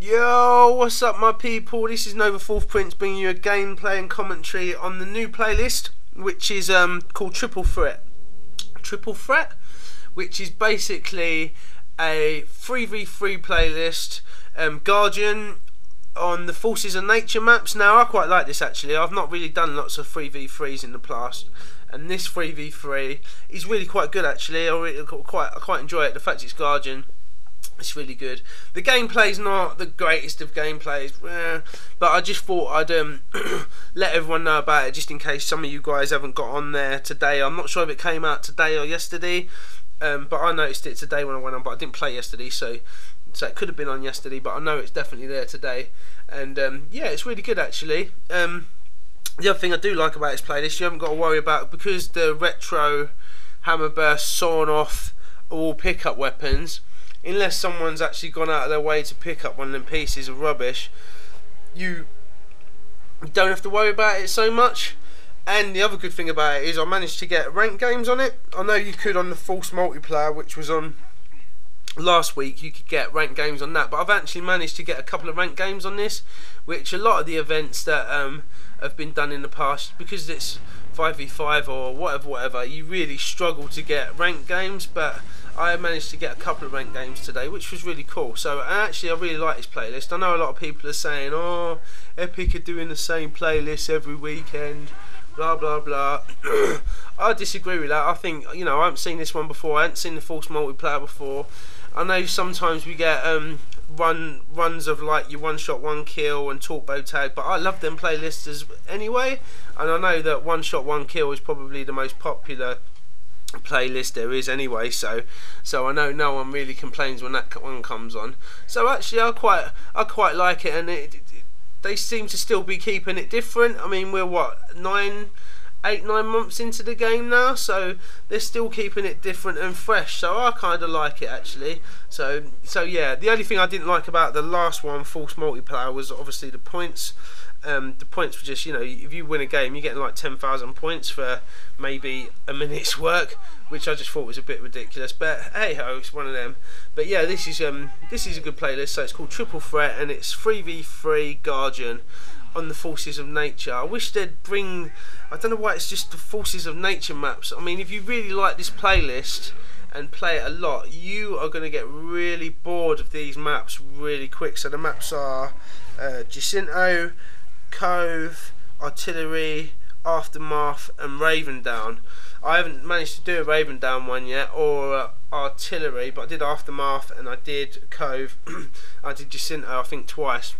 Yo, what's up my people? This is Nova Fourth Prince bringing you a gameplay and commentary on the new playlist, which is called Triple Threat. Triple Threat, which is basically a 3v3 playlist, Guardian on the Forces of Nature maps. Now I quite like this actually. I've not really done lots of 3v3s in the past, and this 3v3 is really quite good actually. I quite enjoy it. The fact it's Guardian, it's really good. The gameplay's not the greatest of gameplays, but I just thought I'd let everyone know about it, just in case some of you guys haven't got on there today. I'm not sure if it came out today or yesterday, but I noticed it today when I went on, but I didn't play yesterday, so it could have been on yesterday, but I know it's definitely there today. And yeah, it's really good actually. The other thing I do like about this playlist, you haven't got to worry about, because the retro hammerburst sawn off all pickup weapons. Unless someone's actually gone out of their way to pick up one of them pieces of rubbish, you don't have to worry about it so much. And the other good thing about it is I managed to get ranked games on it. I know you could on the Force multiplayer, which was on last week, you could get ranked games on that, but I've actually managed to get a couple of ranked games on this, which a lot of the events that have been done in the past, because it's 5v5 or whatever, you really struggle to get ranked games, but I managed to get a couple of ranked games today, which was really cool. So actually I really like this playlist. I know a lot of people are saying, oh, Epic are doing the same playlist every weekend, blah blah blah. I disagree with that. I think, you know, I haven't seen this one before, I haven't seen the Force multiplayer before. I know sometimes we get runs of like your one shot one kill and turbo tag, but I love them playlists anyway, and I know that one shot one kill is probably the most popular playlist there is anyway, so I know no one really complains when that one comes on. So actually I quite like it, and they seem to still be keeping it different. I mean, we're what, 9 months into the game now, so they're still keeping it different and fresh, so I kind of like it actually. So yeah, the only thing I didn't like about the last one, Force multiplayer, was obviously the points. The points were just, you know, if you win a game you're getting like 10,000 points for maybe a minute's work, which I just thought was a bit ridiculous, but hey ho, it's one of them. But yeah, this is a good playlist. So it's called Triple Threat, and it's 3v3 Guardian on the Forces of Nature. I wish they'd bring, I don't know why it's just the Forces of Nature maps. I mean, if you really like this playlist and play it a lot, you are going to get really bored of these maps really quick. So the maps are Jacinto, Cove, Artillery, Aftermath and Raven Down. I haven't managed to do a Raven Down one yet, or Artillery, but I did Aftermath and I did Cove. I did Jacinto I think twice.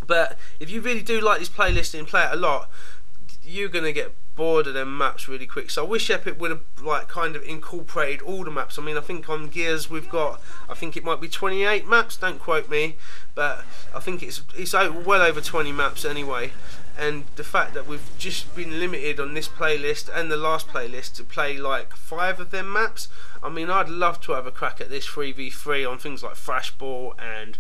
But if you really do like this playlist and play it a lot, you're going to get bored of them maps really quick. So I wish Epic would have like kind of incorporated all the maps. I mean, I think on Gears we've got, I think it might be 28 maps, don't quote me, but I think it's well over 20 maps anyway. And the fact that we've just been limited on this playlist and the last playlist to play like 5 of them maps, I mean, I'd love to have a crack at this 3v3 on things like Thrashball and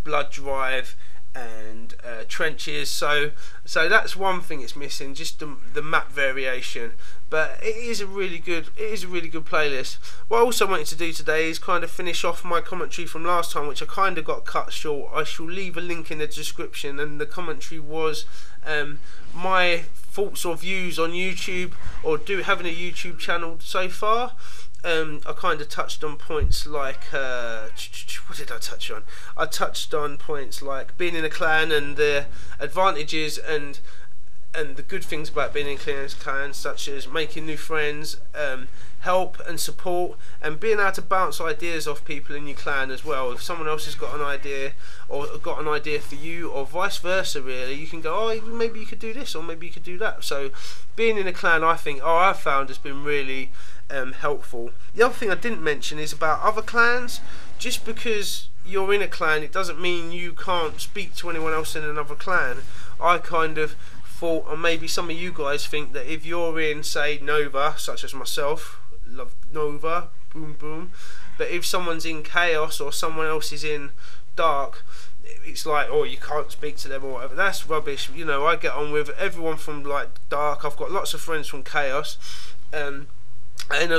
Blood Drive and trenches. So that's one thing it's missing, just the map variation. But it is a really good playlist. What I also wanted to do today is kind of finish off my commentary from last time, which I kind of got cut short. I shall leave a link in the description, and the commentary was my thoughts or views on YouTube, or having a YouTube channel so far. I kind of touched on points like what did I touch on? I touched on points like being in a clan and the advantages and the good things about being in clans, such as making new friends, help and support, and being able to bounce ideas off people in your clan as well. If someone else has got an idea or got an idea for you, or vice versa really, you can go, oh, maybe you could do this or maybe you could do that. So being in a clan, I think, I've found has been really helpful. The other thing I didn't mention is about other clans. Just because you're in a clan, it doesn't mean you can't speak to anyone else in another clan. I kind of thought, or maybe some of you guys think, that if you're in, say, Nova, such as myself, love Nova, boom boom, but if someone's in Chaos or someone else is in Dark, it's like, oh, you can't speak to them or whatever. That's rubbish. You know, I get on with everyone from like Dark. I've got lots of friends from Chaos, and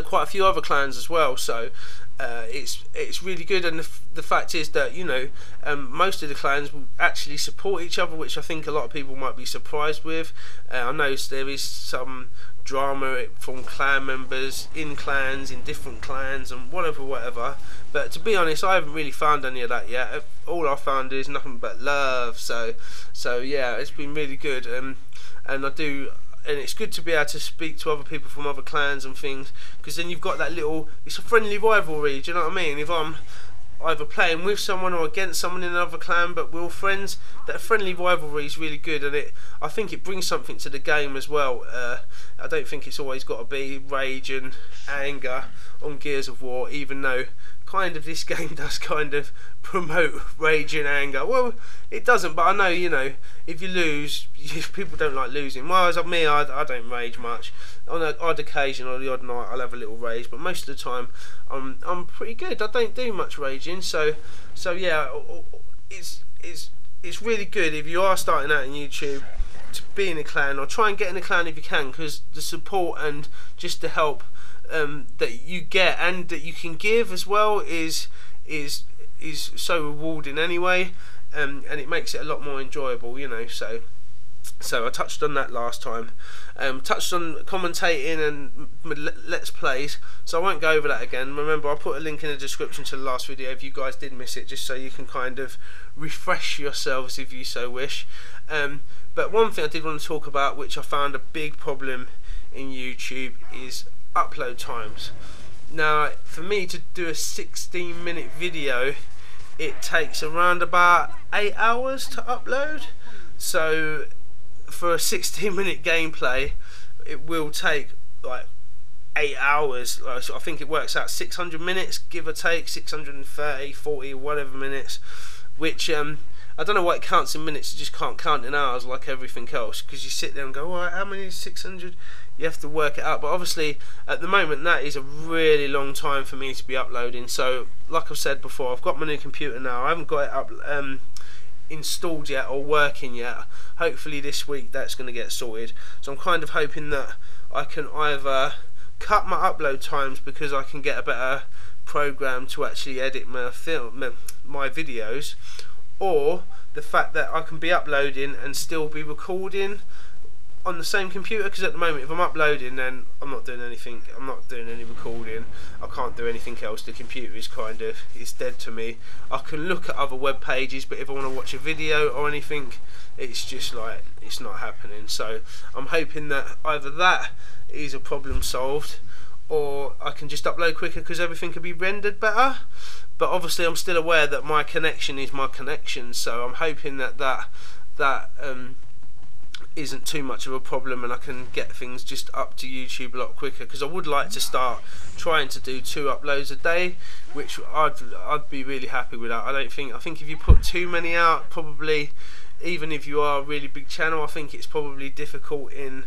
quite a few other clans as well. So it's really good, and the fact is that, you know, most of the clans will actually support each other, which I think a lot of people might be surprised with. I know there is some drama from clan members in clans, in different clans, and whatever. But to be honest, I haven't really found any of that yet. All I found is nothing but love. So yeah, it's been really good, and it's good to be able to speak to other people from other clans and things, because then you've got that little, it's a friendly rivalry, do you know what I mean? If I'm either playing with someone or against someone in another clan but we're all friends, that friendly rivalry is really good, and I think it brings something to the game as well. I don't think it's always got to be rage and anger on Gears of War, even though kind of this game does kind of promote rage and anger. Well, it doesn't, but I know, you know, if you lose, people don't like losing. Well, as me, I don't rage much. On an odd occasion or the odd night, I'll have a little rage, but most of the time, I'm pretty good. I don't do much raging, so yeah, it's really good if you are starting out on YouTube to be in a clan, or try and get in a clan if you can, because the support and just the help that you get and that you can give as well is so rewarding anyway, and it makes it a lot more enjoyable, you know. So I touched on that last time. Touched on commentating and let's plays, so I won't go over that again. Remember, I'll put a link in the description to the last video if you guys did miss it, just so you can kind of refresh yourselves if you so wish. But one thing I did want to talk about, which I found a big problem in YouTube, is upload times. Now, for me to do a 16-minute video, it takes around about 8 hours to upload. So for a 16-minute gameplay, it will take like 8 hours. So I think it works out 600 minutes, give or take, 630, 40, whatever minutes, which I don't know why it counts in minutes. It just can't count in hours like everything else, because you sit there and go, well, how many is 600? You have to work it out. But obviously at the moment that is a really long time for me to be uploading. So like I've said before, I've got my new computer now. I haven't got it up installed yet or working yet. Hopefully this week that's going to get sorted. So I'm kind of hoping that I can either cut my upload times because I can get a better program to actually edit my videos, or the fact that I can be uploading and still be recording on the same computer, because at the moment if I'm uploading then I'm not doing anything, I'm not doing any recording, I can't do anything else. The computer is kind of, it's dead to me. I can look at other web pages, but if I want to watch a video or anything, it's just like, it's not happening. So I'm hoping that either that is a problem solved, or I can just upload quicker because everything can be rendered better. But obviously I'm still aware that my connection is my connection, so I'm hoping that that isn't too much of a problem, and I can get things just up to YouTube a lot quicker, because I would like to start trying to do 2 uploads a day, which I'd be really happy with that. I think if you put too many out, probably, even if you are a really big channel, I think it's probably difficult in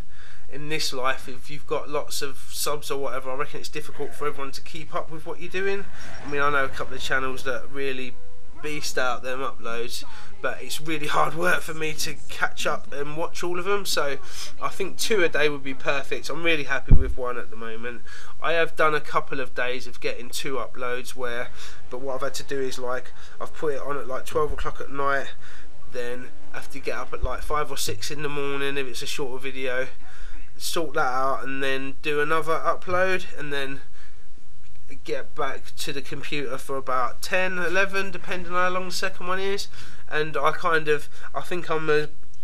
this life. If you've got lots of subs or whatever, I reckon it's difficult for everyone to keep up with what you're doing. I mean, I know a couple of channels that really beast out them uploads, but it's really hard work for me to catch up and watch all of them. So I think 2 a day would be perfect. I'm really happy with 1 at the moment. I have done a couple of days of getting 2 uploads but what I've had to do is, like, I've put it on at like 12 o'clock at night, then I have to get up at like 5 or 6 in the morning if it's a shorter video, sort that out, and then do another upload, and then get back to the computer for about 10, 11, depending on how long the second one is. And I think I'm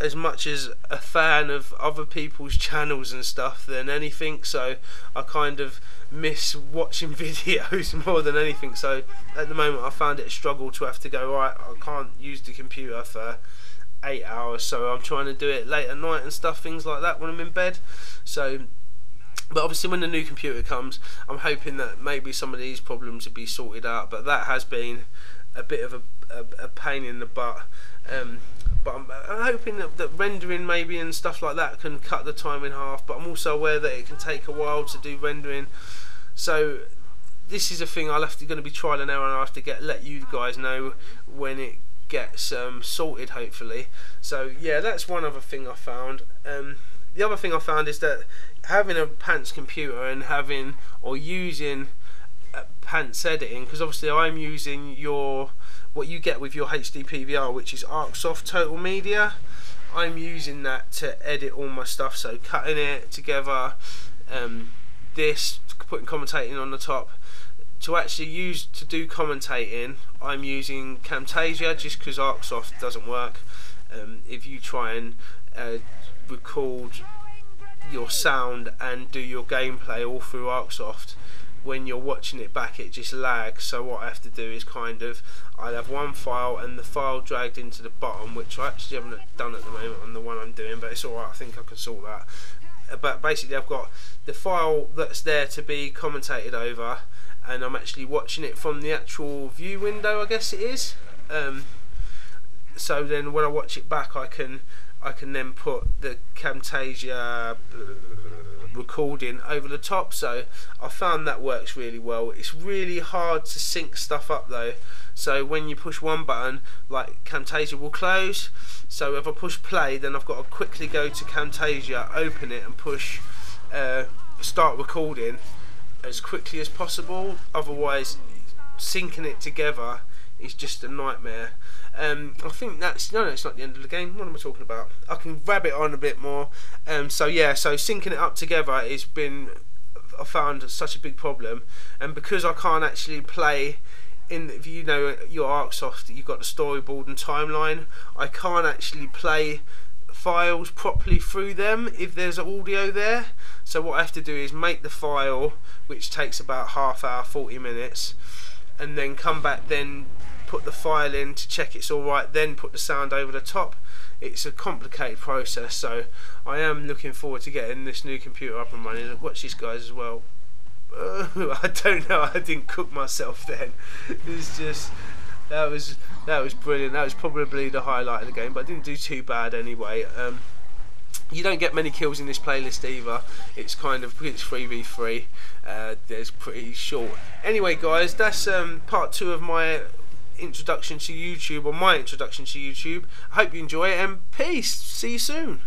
as much as a fan of other people's channels and stuff than anything, so I kind of miss watching videos more than anything. So at the moment I found it a struggle to have to go, right, I can't use the computer for 8 hours, so I'm trying to do it late at night and stuff, things like that, when I'm in bed. So, but obviously when the new computer comes, I'm hoping that maybe some of these problems will be sorted out, but that has been a bit of a pain in the butt. But I'm hoping that rendering maybe and stuff like that can cut the time in half, but I'm also aware that it can take a while to do rendering. So this is a thing I'll going to be trial and error, and I'll have to let you guys know when it gets sorted, hopefully. So yeah, that's one other thing I found. The other thing I found is that having a pants computer and using pants editing, because obviously I'm using what you get with your HD PVR, which is ArcSoft Total Media. I'm using that to edit all my stuff, so cutting it together, this, putting commentating on the top. To actually use to do commentating, I'm using Camtasia, just because ArcSoft doesn't work. If you try and record your sound and do your gameplay all through ArcSoft, when you're watching it back it just lags. So what I have to do is I'll have one file and the file dragged into the bottom, which I actually haven't done at the moment on the one I'm doing, but it's alright, I think I can sort that. But basically I've got the file that's there to be commentated over, and I'm actually watching it from the actual view window, I guess it is. So then when I watch it back, I can then put the Camtasia recording over the top. So I found that works really well. It's really hard to sync stuff up though. So when you push one button, like Camtasia will close. So if I push play, then I've got to quickly go to Camtasia, open it, and push start recording as quickly as possible. Otherwise, syncing it together is just a nightmare. I think that's no, it's not the end of the game. What am I talking about? I can grab it on a bit more. So yeah, so syncing it up together has been, I found, such a big problem. And because I can't actually play in, if you know your ArcSoft, you've got the storyboard and timeline, I can't actually play files properly through them if there's audio there. So what I have to do is make the file, which takes about half hour, 40 minutes, and then come back, then put the file in to check it's alright, then put the sound over the top. It's a complicated process, so I am looking forward to getting this new computer up and running. Watch these guys as well. I don't know, I didn't cook myself then. It's just, that was brilliant. That was probably the highlight of the game, but I didn't do too bad anyway. You don't get many kills in this playlist either. It's kind of, it's 3v3. There's pretty short. Anyway guys, that's part 2 of my introduction to YouTube, or my introduction to YouTube. I hope you enjoy it, and peace. See you soon.